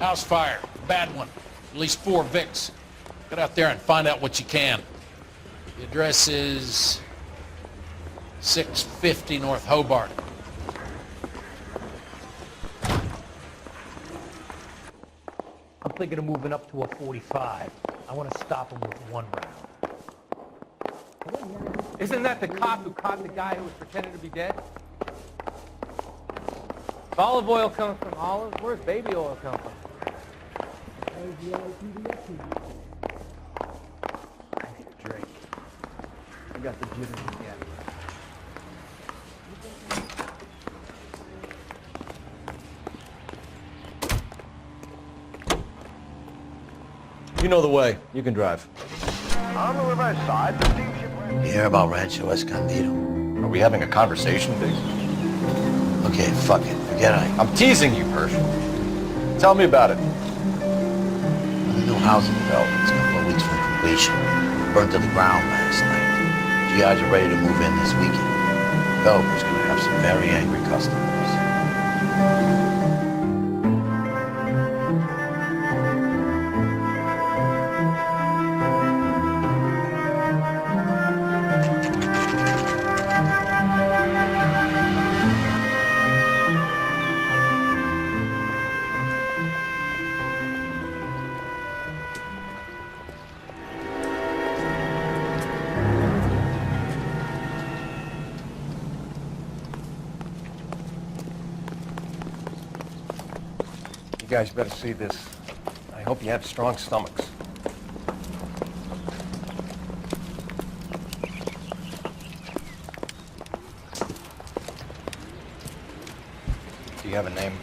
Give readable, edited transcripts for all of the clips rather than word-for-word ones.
house fire. Bad one. At least 4 Vicks. Get out there and find out what you can. The address is 650 North Hobart. I'm thinking of moving up to a 45. I want to stop him with 1 round. Isn't that the cop who caught the guy who was pretending to be dead? If olive oil comes from olives, where's baby oil come from? I need a drink. I got the jitters again. You know the way. You can drive. On the reverse side, the steamship... You hear about Rancho Escondido? Are we having a conversation, Big? Okay, fuck it. Forget I... I'm teasing you, Herschel. Tell me about it. The new housing development's a couple of weeks from completion. Burned to the ground last night. GIs are ready to move in this weekend. The developer's gonna have some very angry customers. You guys better see this. I hope you have strong stomachs. Do you have a name?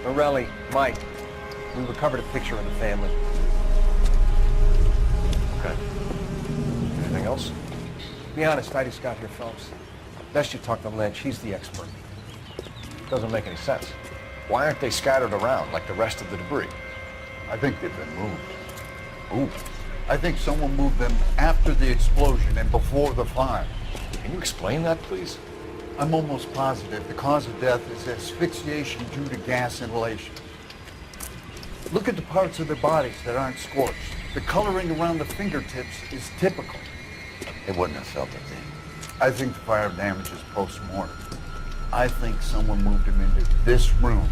Morelli, Mike. We recovered a picture of the family. Okay. Anything else? Be honest, I just got here, folks. Best you talk to Lynch. He's the expert. Doesn't make any sense. Why aren't they scattered around like the rest of the debris? I think they've been moved. Ooh. I think someone moved them after the explosion and before the fire. Can you explain that, please? I'm almost positive the cause of death is asphyxiation due to gas inhalation. Look at the parts of their bodies that aren't scorched. The coloring around the fingertips is typical. They wouldn't have felt a thing. I think the fire damage is post-mortem. I think someone moved him into this room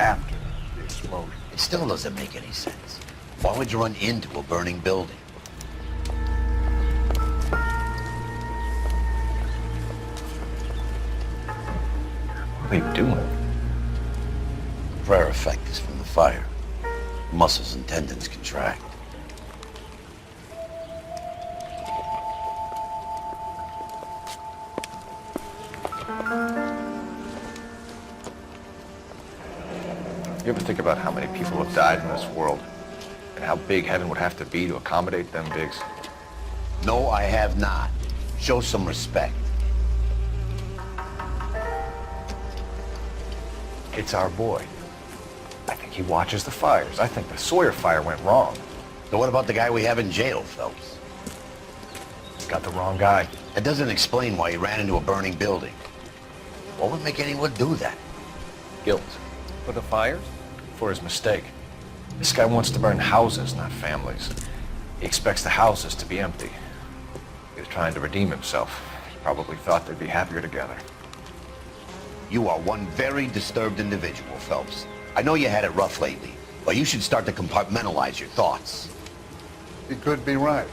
after the explosion. It still doesn't make any sense. Why would you run into a burning building? What are you doing? Prayer effect is from the fire. Muscles and tendons contract. You ever think about how many people have died in this world? And how big heaven would have to be to accommodate them, Biggs? No, I have not. Show some respect. It's our boy. I think he watches the fires. I think the Sawyer fire went wrong. So what about the guy we have in jail, Phelps? Got the wrong guy. That doesn't explain why he ran into a burning building. What would make anyone do that? Guilt. For the fires? For his mistake. This guy wants to burn houses, not families. He expects the houses to be empty. He was trying to redeem himself. He probably thought they'd be happier together. You are one very disturbed individual, Phelps. I know you had it rough lately, but you should start to compartmentalize your thoughts. He could be right.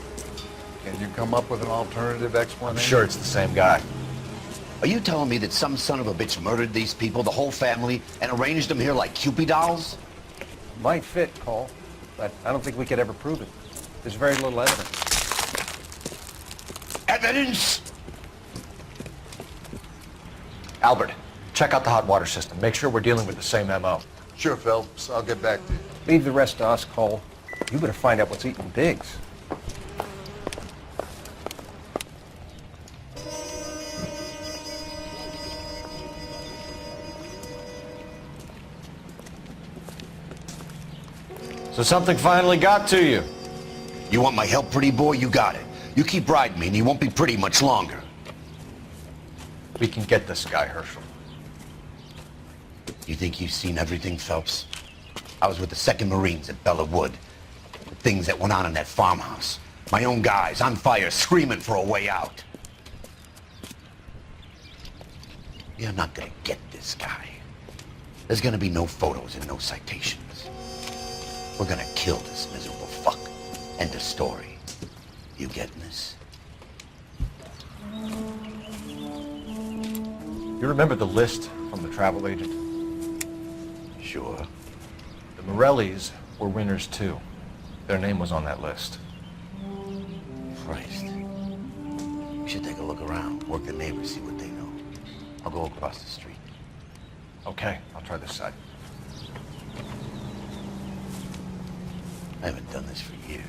Can you come up with an alternative explanation? I'm sure it's the same guy. Are you telling me that some son of a bitch murdered these people, the whole family, and arranged them here like Cupid dolls? Might fit, Cole, but I don't think we could ever prove it. There's very little evidence. Evidence? Albert, check out the hot water system. Make sure we're dealing with the same MO. Sure, Phelps. I'll get back to you. Leave the rest to us, Cole. You better find out what's eating Biggs. So something finally got to you. You want my help, pretty boy? You got it. You keep riding me and you won't be pretty much longer. We can get this guy, Herschel. You think you've seen everything, Phelps? I was with the 2nd Marines at Bella Wood. The things that went on in that farmhouse. My own guys on fire, screaming for a way out. You're not gonna get this guy. There's gonna be no photos and no citations. We're gonna kill this miserable fuck. End of story. You getting this? You remember the list from the travel agent? Sure. The Morellis were winners too. Their name was on that list. Christ. We should take a look around, work the neighbors, see what they know. I'll go across the street. Okay, I'll try this side. I haven't done this for years.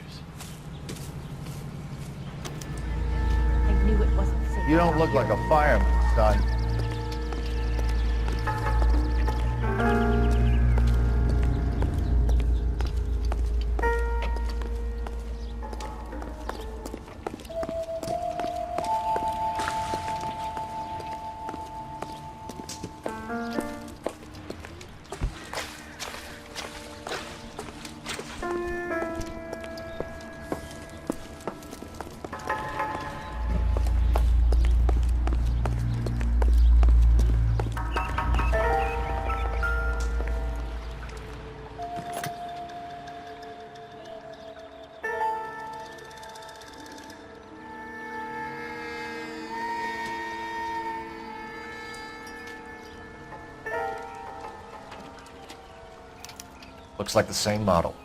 I knew it wasn't safe. You don't look like a fireman, son. Looks like the same model.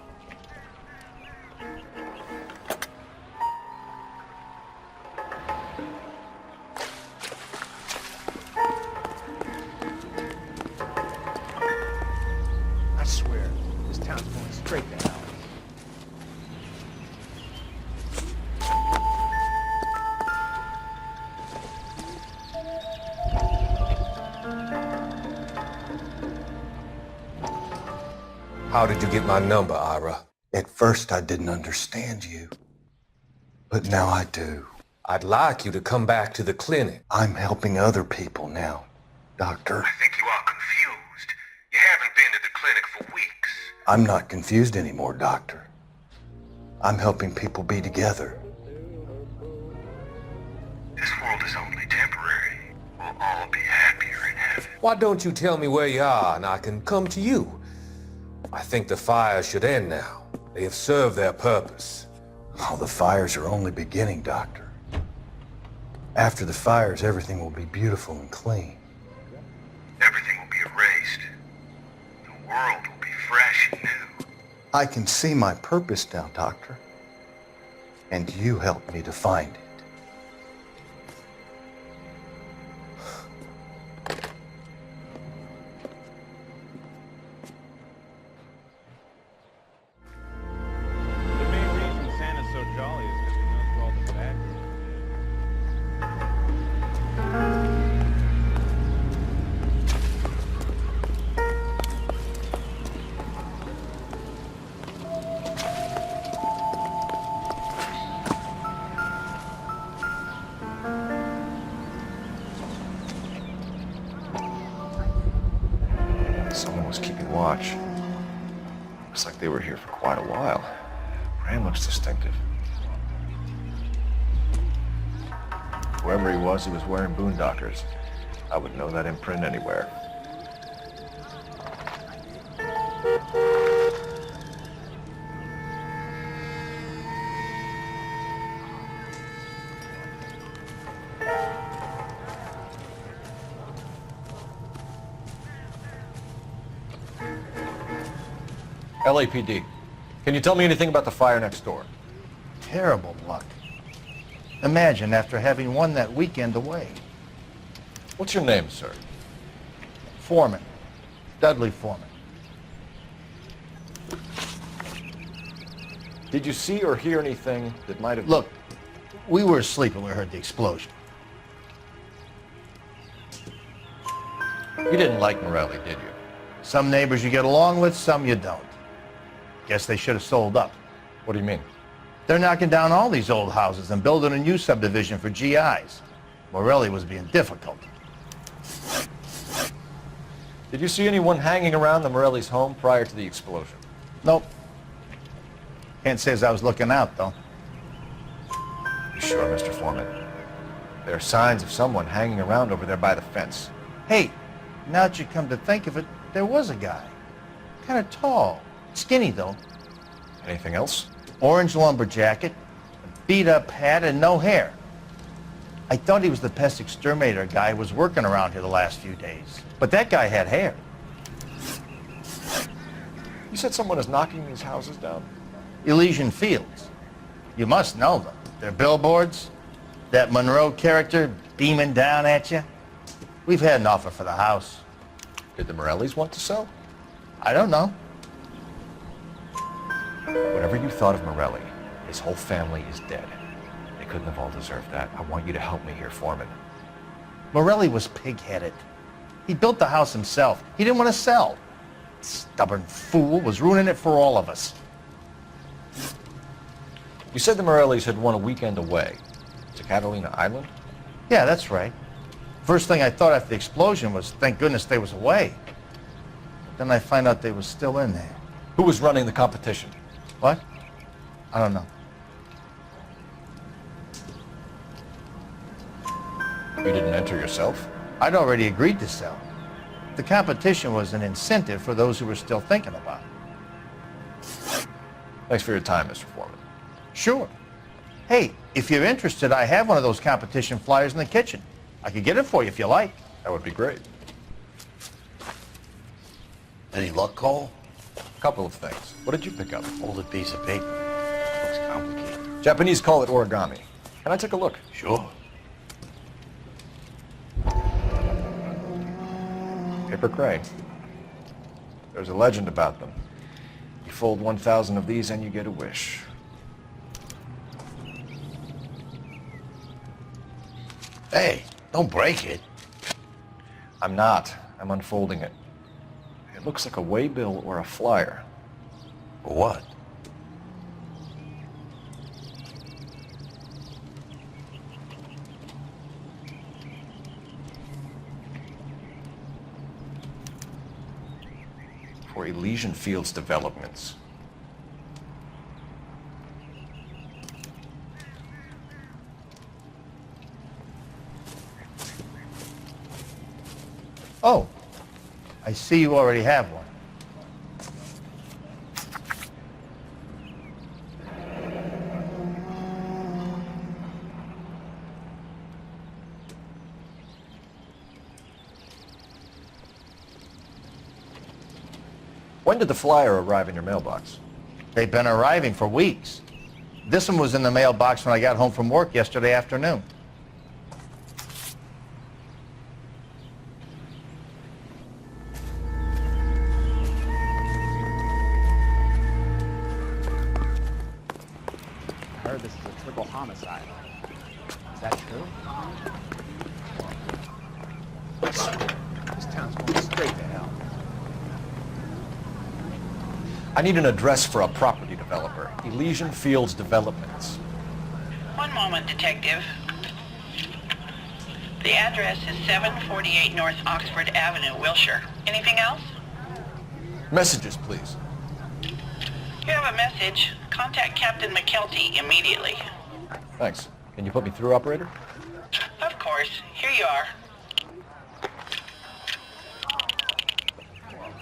I swear, this town's going straight to hell. How did you get my number, Ira? At first I didn't understand you, but now I do. I'd like you to come back to the clinic. I'm helping other people now, Doctor. I think you are confused. You haven't been to the clinic for weeks. I'm not confused anymore, Doctor. I'm helping people be together. This world is only temporary. We'll all be happier in heaven. Why don't you tell me where you are and I can come to you? I think the fires should end now. They have served their purpose. Oh, the fires are only beginning, Doctor. After the fires, everything will be beautiful and clean. Everything will be erased. The world will be fresh and new. I can see my purpose now, Doctor. And you helped me to find it. The main reason Santa's so jolly is because he knows where all the bad Someone was keeping watch. Looks like they were here for quite a while. Brand looks distinctive. Whoever he was wearing boondockers. I would know that imprint anywhere. LAPD. Can you tell me anything about the fire next door? Terrible luck. Imagine after having won that weekend away. What's your name, sir? Foreman. Dudley Foreman. Did you see or hear anything that might have... Look, we were asleep when we heard the explosion. You didn't like Morelli, did you? Some neighbors you get along with, some you don't. Guess they should have sold up. What do you mean? They're knocking down all these old houses and building a new subdivision for GIs. Morelli was being difficult. Did you see anyone hanging around the Morelli's home prior to the explosion? Nope. Can't say as I was looking out, though. You sure, Mr. Foreman? There are signs of someone hanging around over there by the fence. Hey, now that you come to think of it, there was a guy. Kind of tall. Skinny, though. Anything else? Orange lumber jacket, a beat-up hat, and no hair. I thought he was the pest exterminator guy who was working around here the last few days. But that guy had hair. You said someone is knocking these houses down? Elysian Fields. You must know them. They're billboards. That Monroe character beaming down at you. We've had an offer for the house. Did the Morellis want to sell? I don't know. Whatever you thought of Morelli, his whole family is dead. They couldn't have all deserved that. I want you to help me here, Foreman. Morelli was pig-headed. He built the house himself. He didn't want to sell. Stubborn fool was ruining it for all of us. You said the Morellis had won a weekend away to Catalina Island? Yeah, that's right. First thing I thought after the explosion was, thank goodness they was away. But then I find out they was still in there. Who was running the competition? What? I don't know. You didn't enter yourself? I'd already agreed to sell. The competition was an incentive for those who were still thinking about it. Thanks for your time, Mr. Foreman. Sure. Hey, if you're interested, I have one of those competition flyers in the kitchen. I could get it for you if you like. That would be great. Any luck, Cole? A couple of things. What did you pick up? Folded piece of paper. Looks complicated. Japanese call it origami. Can I take a look? Sure. Paper crane. There's a legend about them. You fold 1,000 of these and you get a wish. Hey, don't break it. I'm not. I'm unfolding it. It looks like a waybill or a flyer. For what? For Elysian Fields developments. Oh, I see you already have one. When did the flyer arrive in your mailbox? They've been arriving for weeks. This one was in the mailbox when I got home from work yesterday afternoon. I heard this is a triple homicide. Is that true? This town's going straight to hell. I need an address for a property developer. Elysian Fields Developments. One moment, Detective. The address is 748 North Oxford Avenue, Wilshire. Anything else? Messages, please. You have a message. Contact Captain McKelty immediately. Thanks. Can you put me through, operator? Of course. Here you are.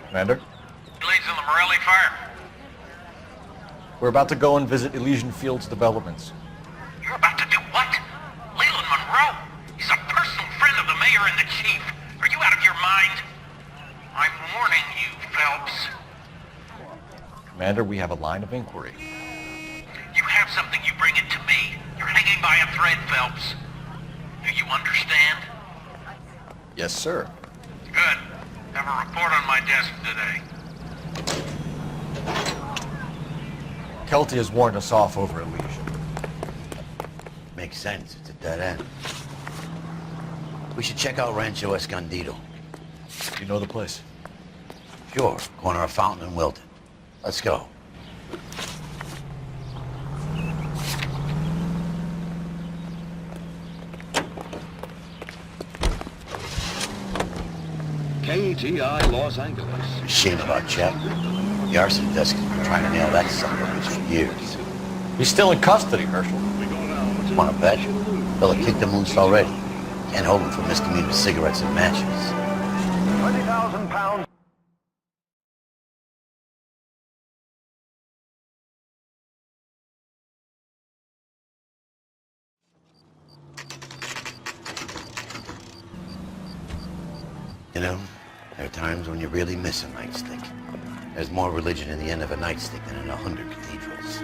Commander? Leads in the Morelli fire. We're about to go and visit Elysian Fields Developments. You're about to do what? Leland Monroe? He's a personal friend of the mayor and the chief. Are you out of your mind? I'm warning you, Phelps. Commander, we have a line of inquiry. You have something, you bring it to me. You're hanging by a thread, Phelps. Do you understand? Yes, sir. Good. Have a report on my desk today. Kelty has warned us off over Elysian. Makes sense. It's a dead end. We should check out Rancho Escondido. You know the place? Sure. Corner of Fountain and Wilton. Let's go. Can ATI Los Angeles. Shame about Chap. The arson desk has been trying to nail that son of a bitch for years. He's still in custody, Herschel. Want to bet? Fella kicked him loose already. Can't hold him for misdemeanor cigarettes and matches. 20,000 pounds. You know, there are times when you really miss a nightstick. There's more religion in the end of a nightstick than in 100 cathedrals.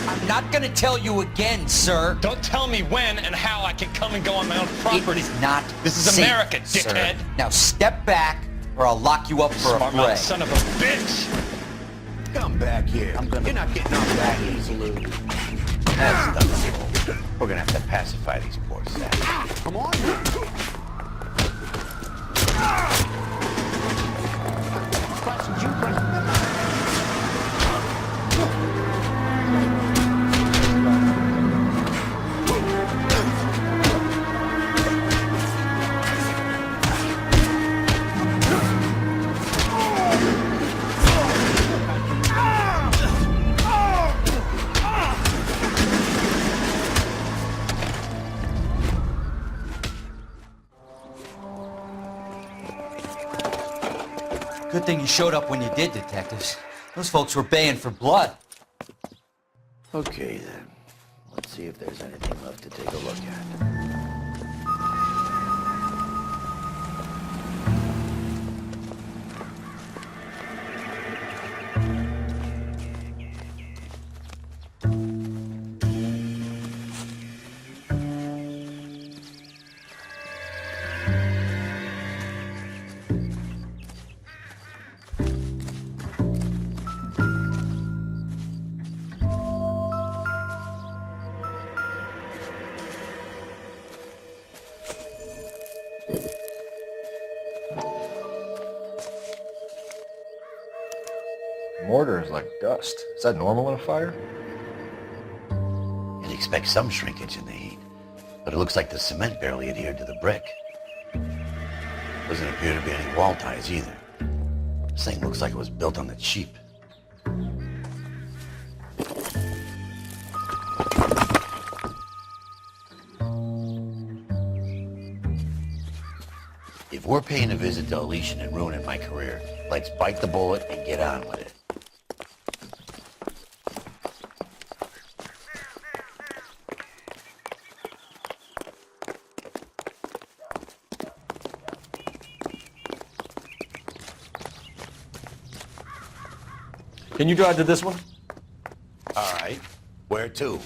I'm not gonna tell you again, sir. Don't tell me when and how I can come and go on my own property. It is not This is safe, America, sir. dickhead. Now step back, or I'll lock you up for a Smart mouth fray. son of a bitch. Come back here. You're not getting off that easily. That's done. We're gonna have to pacify these poor savages. Come on. Good thing you showed up when you did, detectives. Those folks were baying for blood. Okay, then. Let's see if there's anything left to take a look at. Mortar is like dust. Is that normal in a fire? You'd expect some shrinkage in the heat, but it looks like the cement barely adhered to the brick. Doesn't appear to be any wall ties either. This thing looks like it was built on the cheap. If we're paying a visit to Elysian and ruining my career, let's bite the bullet and get on with it. Can you drive to this one? All right. Where to?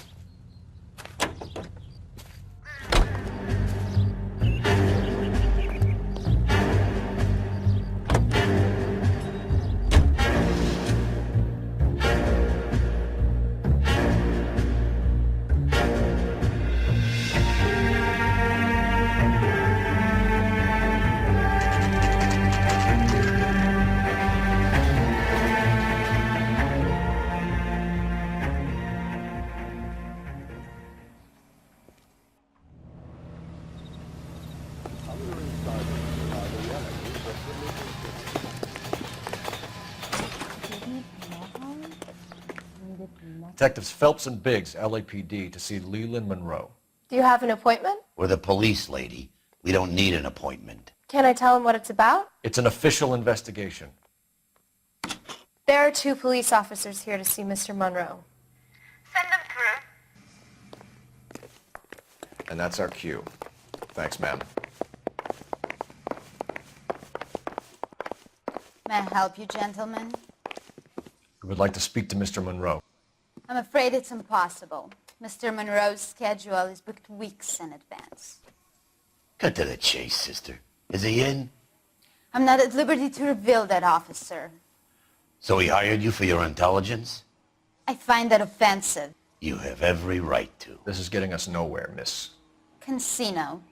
Detectives Phelps and Biggs, LAPD, to see Leland Monroe. Do you have an appointment? We're the police, lady. We don't need an appointment. Can I tell him what it's about? It's an official investigation. There are 2 police officers here to see Mr. Monroe. Send them through. And that's our cue. Thanks, ma'am. May I help you, gentlemen? We would like to speak to Mr. Monroe. I'm afraid it's impossible. Mr. Monroe's schedule is booked weeks in advance. Cut to the chase, sister. Is he in? I'm not at liberty to reveal that, officer. So he hired you for your intelligence? I find that offensive. You have every right to. This is getting us nowhere, miss. Casino.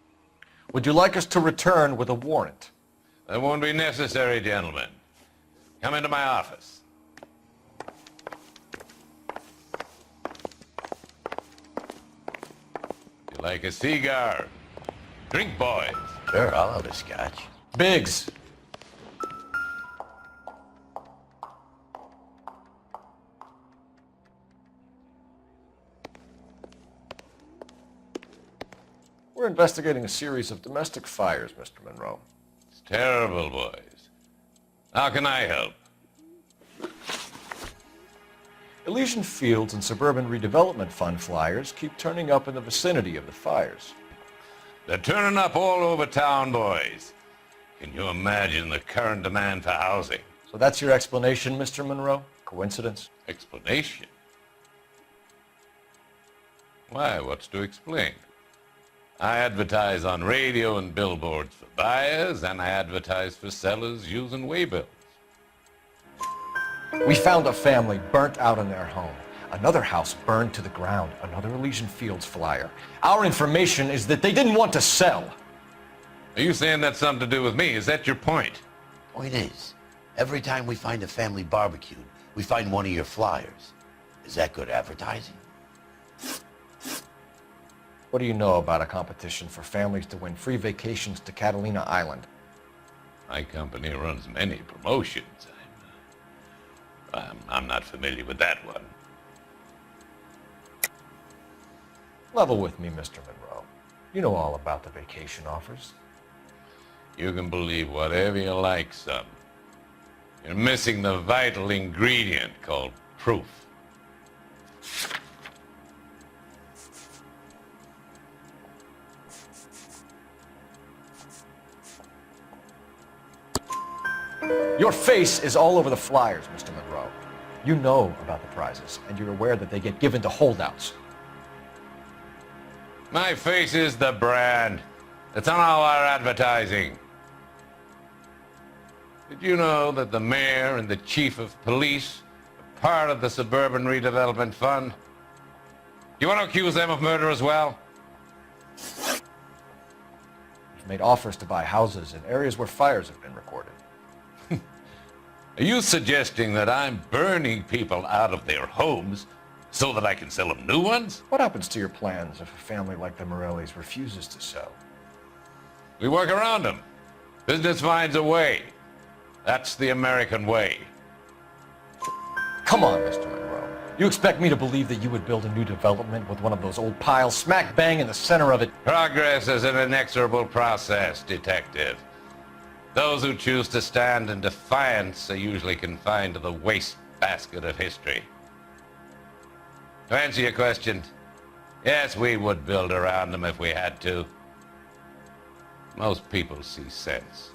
Would you like us to return with a warrant? That won't be necessary, gentlemen. Come into my office. like a cigar. Drink, boys. Sure, I'll have a scotch. Biggs. We're investigating a series of domestic fires, Mr. Monroe. It's terrible, boys. How can I help? Elysian Fields and Suburban Redevelopment Fund flyers keep turning up in the vicinity of the fires. They're turning up all over town, boys. Can you imagine the current demand for housing? So that's your explanation, Mr. Monroe? Coincidence? Explanation? Why, what's to explain? I advertise on radio and billboards for buyers, and I advertise for sellers using waybills. We found a family burnt out in their home. Another house burned to the ground. Another Elysian Fields flyer. Our information is that they didn't want to sell. Are you saying that's something to do with me? Is that your point? Point is, every time we find a family barbecued, we find one of your flyers. Is that good advertising? What do you know about a competition for families to win free vacations to Catalina Island? My company runs many promotions. I'm not familiar with that one. Level with me, Mr. Monroe. You know all about the vacation offers. You can believe whatever you like, son. You're missing the vital ingredient called proof. Your face is all over the flyers, Mr. Monroe. You know about the prizes, and you're aware that they get given to holdouts. My face is the brand. It's on all our advertising. Did you know that the mayor and the chief of police are part of the Suburban Redevelopment Fund? You want to accuse them of murder as well? You've made offers to buy houses in areas where fires have been recorded. Are you suggesting that I'm burning people out of their homes so that I can sell them new ones? What happens to your plans if a family like the Morellis refuses to sell? We work around them. Business finds a way. That's the American way. Come on, Mr. Monroe. You expect me to believe that you would build a new development with one of those old piles smack bang in the center of it? Progress is an inexorable process, detective. Those who choose to stand in defiance are usually confined to the wastebasket of history. To answer your question, yes, we would build around them if we had to. Most people see sense.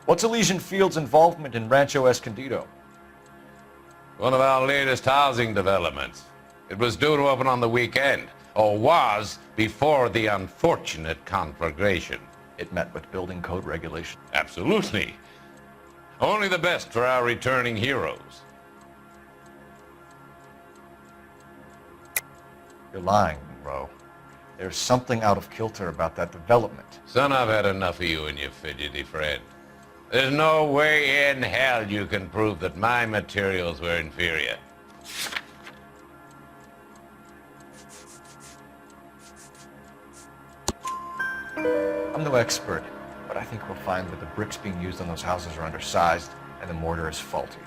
What's Elysian Fields' involvement in Rancho Escondido? One of our latest housing developments. It was due to open on the weekend, or was before the unfortunate conflagration. It met with building code regulation. Absolutely. Only the best for our returning heroes. You're lying, Monroe. There's something out of kilter about that development. Son, I've had enough of you and your fidgety friend. There's no way in hell you can prove that my materials were inferior. I'm no expert, but I think we'll find that the bricks being used on those houses are undersized and the mortar is faulty.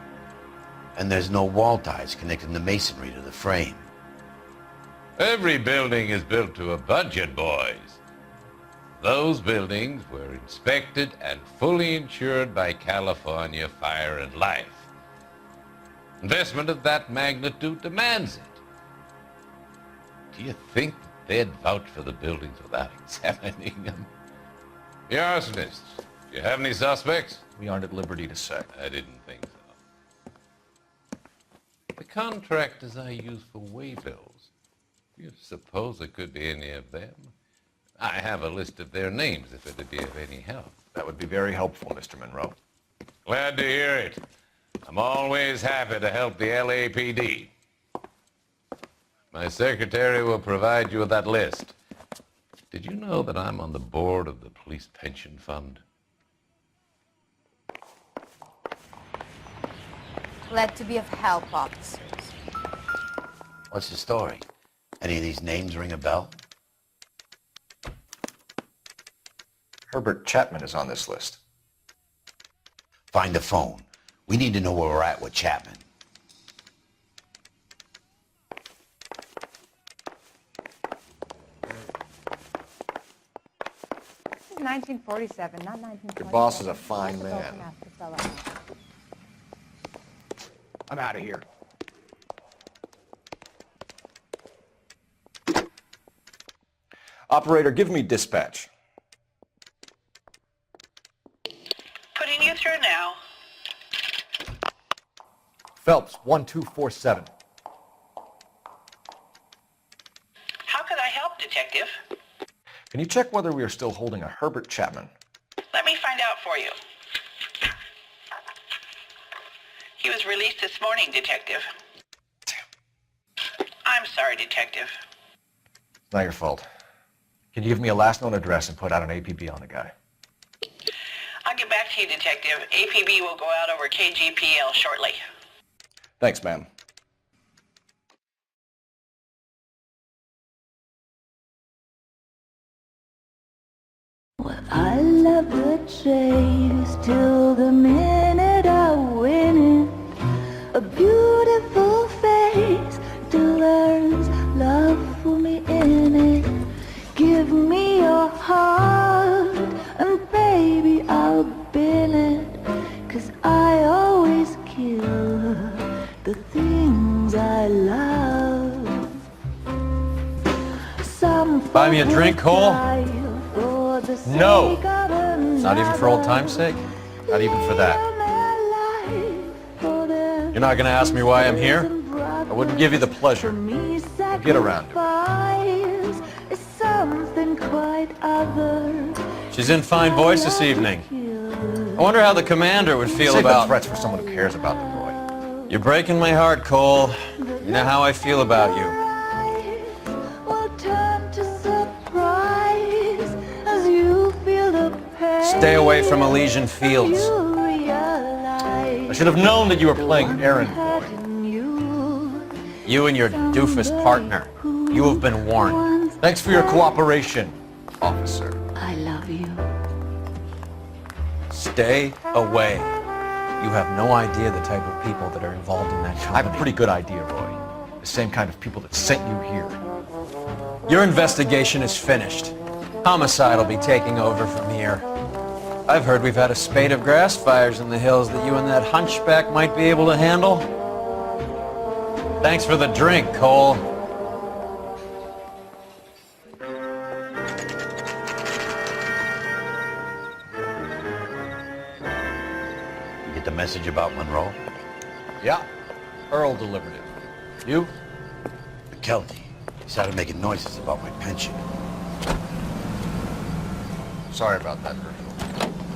And there's no wall ties connecting the masonry to the frame. Every building is built to a budget, boys. Those buildings were inspected and fully insured by California Fire and Life. Investment of that magnitude demands it. Do you think that they'd vouch for the buildings without examining them? The arsonists, do you have any suspects? We aren't at liberty to say. I didn't think so. The contractors I use for waybills, do you suppose it could be any of them? I have a list of their names if it'd be of any help. That would be very helpful, Mr. Monroe. Glad to hear it. I'm always happy to help the LAPD. My secretary will provide you with that list. Did you know that I'm on the board of the Police Pension Fund? Glad to be of help, officers. What's the story? Any of these names ring a bell? Herbert Chapman is on this list. Find the phone. We need to know where we're at with Chapman. This is 1947, not 1927. Your boss is a fine man. Enough to sell it. I'm out of here. Operator, give me dispatch. Putting you through now. Phelps, 1247. How could I help, Detective? Can you check whether we are still holding a Herbert Chapman? Let me find out for you. He was released this morning, Detective. I'm sorry, Detective. It's not your fault. Can you give me a last known address and put out an APB on the guy? I'll get back to you, Detective. APB will go out over KGPL shortly. Thanks, ma'am. Well, I love the chase till the minute I win it. A beautiful face till there's love for me in it. Give me your heart and baby I'll bill it. 'Cause I always kill the things I love. Some Buy me a drink, Cole? No! Not even for old time's sake? Not even for that. You're not gonna ask me why I'm here? I wouldn't give you the pleasure. I'll get around to it. Something quite other. She's in fine voice this evening. I wonder how the commander would feel Save about... the threats for someone who cares about the boy. You're breaking my heart, Cole. You know how I feel about you. Stay away from Elysian Fields. I should have known that you were playing errand boy. You and your doofus partner. You have been warned. Thanks for your cooperation, officer. I love you. Stay away. You have no idea the type of people that are involved in that company. I have a pretty good idea, Roy. The same kind of people that sent you here. Your investigation is finished. Homicide will be taking over from here. I've heard we've had a spate of grass fires in the hills that you and that hunchback might be able to handle. Thanks for the drink, Cole. You get the message about Monroe? Yeah. Earl delivered it. You? McKelty. He started making noises about my pension. Sorry about that, Virgil.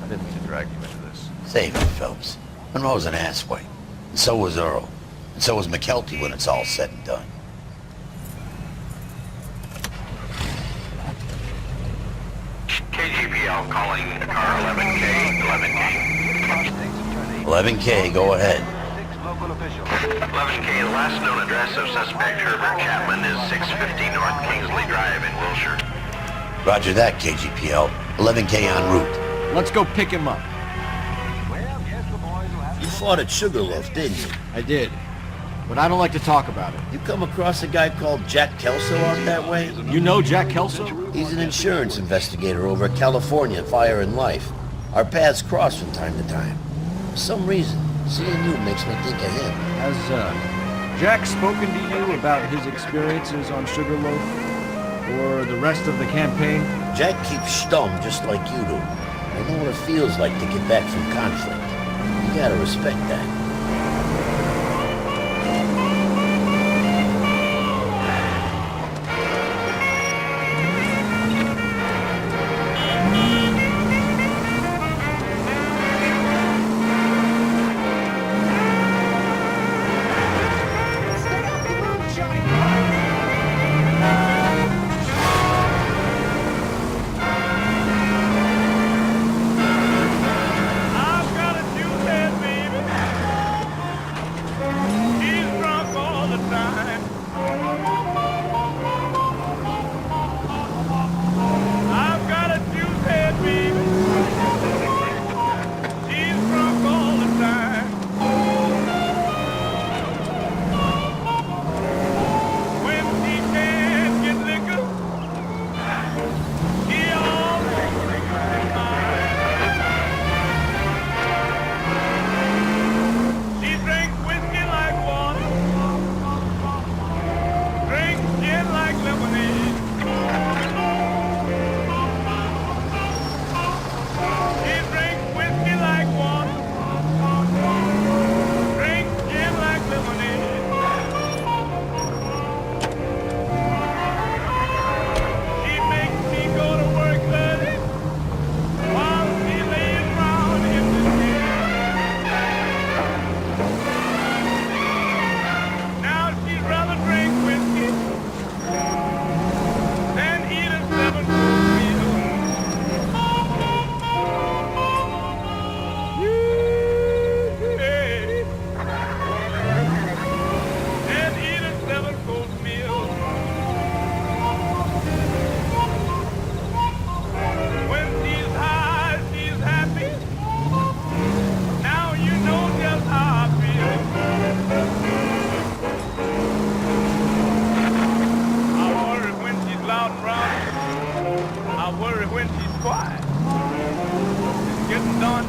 I didn't mean to drag you into this. Save it, Phelps. Monroe's an asswipe. And so was Earl. And so was McKelty when it's all said and done. KGPL calling car 11K, 11K. 11K, go ahead. 11K, the last known address of suspect Herbert Chapman is 650 North Kingsley Drive in Wilshire. Roger that, KGPL. 11K en route. Let's go pick him up. You fought at Sugarloaf, didn't you? I did. But I don't like to talk about it. You come across a guy called Jack Kelso out that way? You know Jack Kelso? He's an insurance investigator over at California Fire and Life. Our paths cross from time to time. For some reason, seeing you makes me think of him. Has Jack spoken to you about his experiences on Sugarloaf? Or the rest of the campaign? Jack keeps stum just like you do. I know what it feels like to get back from conflict. You gotta respect that.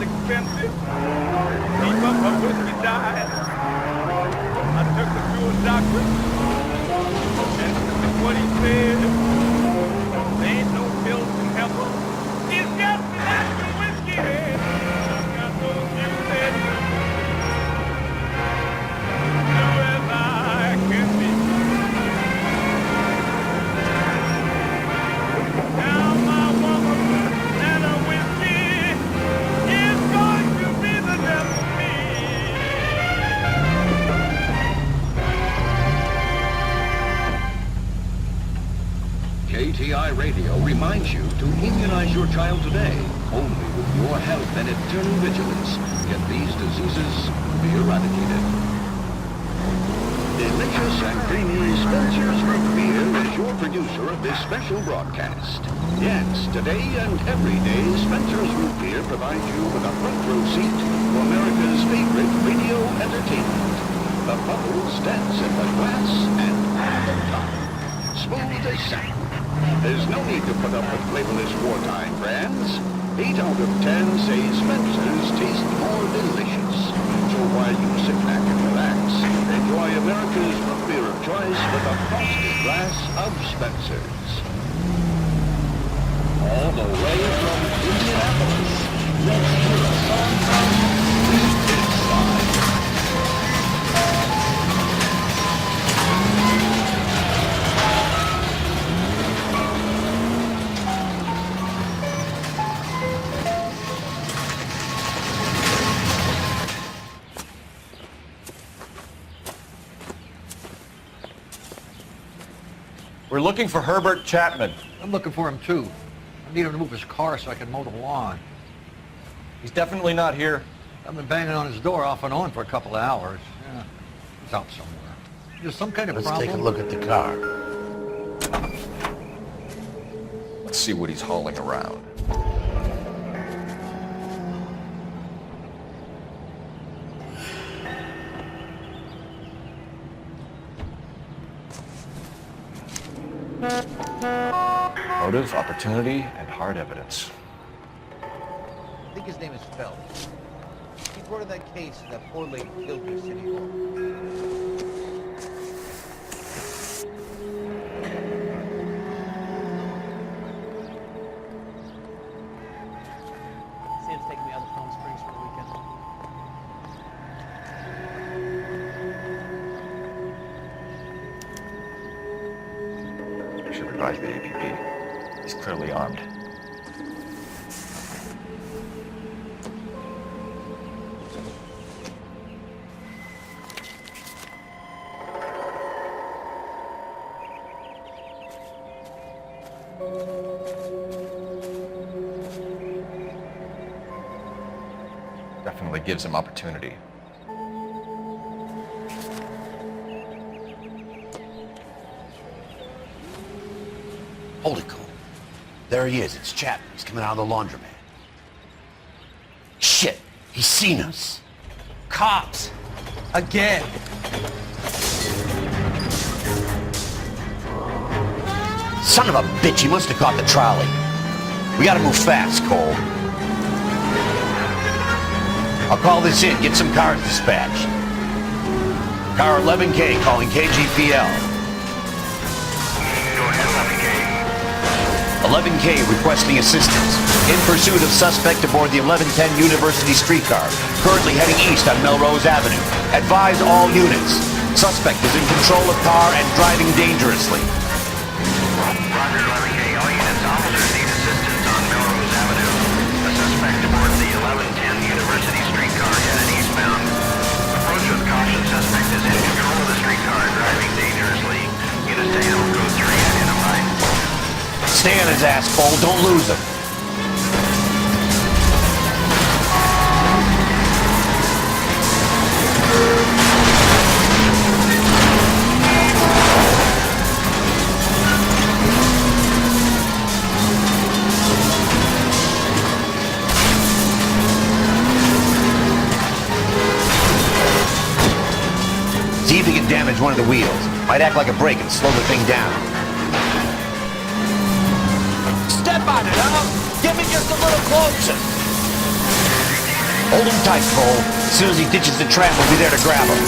expensive. Keep up her whiskey diet. I took her to a doctor, and what he said, there ain't no pills can help her. It's just an natural whiskey head. I've got no music. True as I can be. Now my woman and her whiskey is going to be the death of me. KTI Radio reminds you to immunize your child today. Only with your health and eternal vigilance can these diseases be eradicated. Delicious and creamy Spencer's Root Beer is your producer of this special broadcast. Yes, today and every day, Spencer's Root Beer provides you with a front row seat to America's favorite radio entertainment. The bubbles dance in the glass and on the top. Smooth as satin. There's no need to put up with flavorless wartime brands. 8 out of 10 say Spencer's taste more delicious. So while you sit back and relax, enjoy America's root beer of choice with a frosty glass of Spencer's. All the way from Indianapolis, let's hear a song from Reynolds Side. We're looking for Herbert Chapman. I'm looking for him too. I need him to move his car so I can mow the lawn. He's definitely not here. I've been banging on his door off and on for a couple of hours. Yeah, he's out somewhere. There's some kind of Let's problem. take a look at the car. Let's see what he's hauling around. Motive, opportunity, and hard evidence. I think his name is Phelps. He brought in that case of that poor lady killed in City Hall. Sam's taking me out to Palm Springs for the weekend. I should advise the APB. He's clearly armed. Definitely gives him opportunity. Hold it, Cole. There he is. It's Chapman. He's coming out of the laundromat. Shit! He's seen us. Cops! Again! Son of a bitch, he must have caught the trolley. We gotta move fast, Cole. I'll call this in. Get some cars dispatched. Car 11K calling KGPL. 11K requesting assistance. In pursuit of suspect aboard the 1110 University streetcar, currently heading east on Melrose Avenue. Advise all units. Suspect is in control of car and driving dangerously. Roger, 11K. All units, officers need assistance on Melrose Avenue. A suspect aboard the 1110 University streetcar headed eastbound. Approach with caution. Suspect is in control of the streetcar and driving dangerously. Units to Elm Code 3 identified. Stay on his ass, Cole. Don't lose him. See if he can damage one of the wheels. Might act like a brake and slow the thing down. Step on it, huh? Get me just a little closer. Hold him tight, Cole. As soon as he ditches the tram, we'll be there to grab him.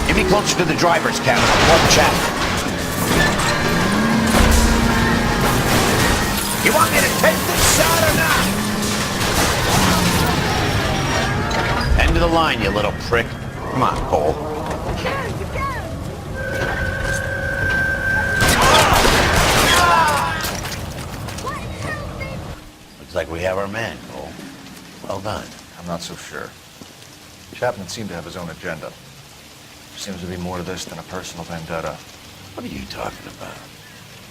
Get me closer to the driver's cabin. One chat. You want me to take this shot or not? End of the line, you little prick. Come on, Cole. Looks like we have our man, Cole. Well done. I'm not so sure. Chapman seemed to have his own agenda. Seems to be more to this than a personal vendetta. What are you talking about?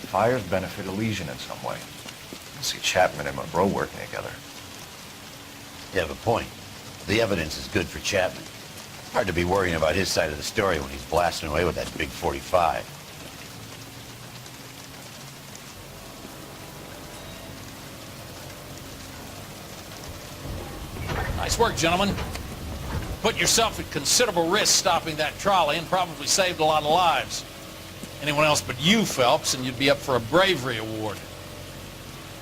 Fires benefit Elysian in some way. I see Chapman and Monroe working together. You have a point. The evidence is good for Chapman. Hard to be worrying about his side of the story when he's blasting away with that big 45. Nice work, gentlemen. Put yourself at considerable risk stopping that trolley and probably saved a lot of lives. Anyone else but you, Phelps, and you'd be up for a bravery award.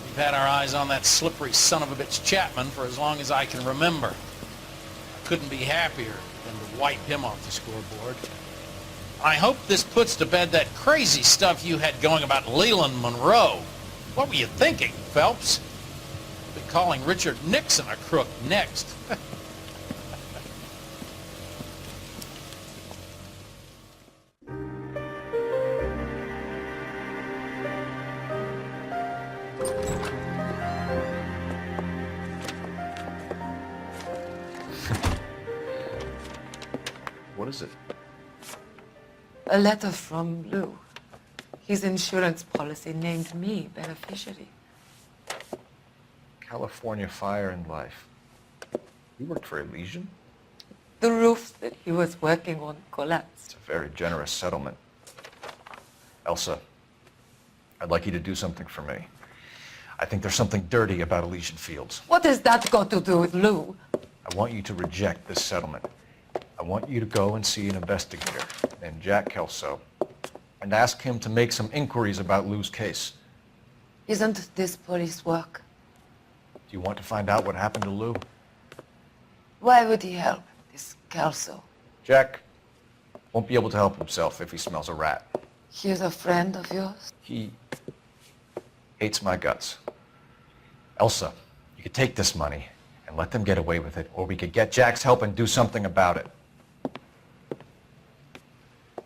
We've had our eyes on that slippery son of a bitch Chapman for as long as I can remember. I couldn't be happier than to wipe him off the scoreboard. I hope this puts to bed that crazy stuff you had going about Leland Monroe. What were you thinking, Phelps? Be calling Richard Nixon a crook next. What is it? A letter from Lou. His insurance policy named me beneficiary. California Fire and Life. You worked for Elysian? The roof that he was working on collapsed. It's a very generous settlement. Elsa, I'd like you to do something for me. I think there's something dirty about Elysian Fields. What has that got to do with Lou? I want you to reject this settlement. I want you to go and see an investigator named Jack Kelso and ask him to make some inquiries about Lou's case. Isn't this police work? Do you want to find out what happened to Lou? Why would he help this Kelso? Jack won't be able to help himself if he smells a rat. He's a friend of yours? He hates my guts. Elsa, you could take this money and let them get away with it, or we could get Jack's help and do something about it.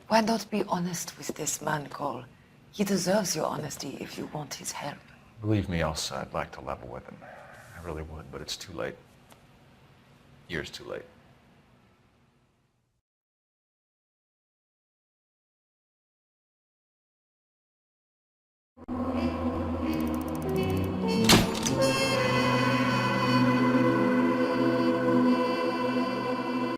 Why not be honest with this man, Cole? He deserves your honesty if you want his help. Believe me, Elsa, I'd like to level with him. I really would, but it's too late. Years too late.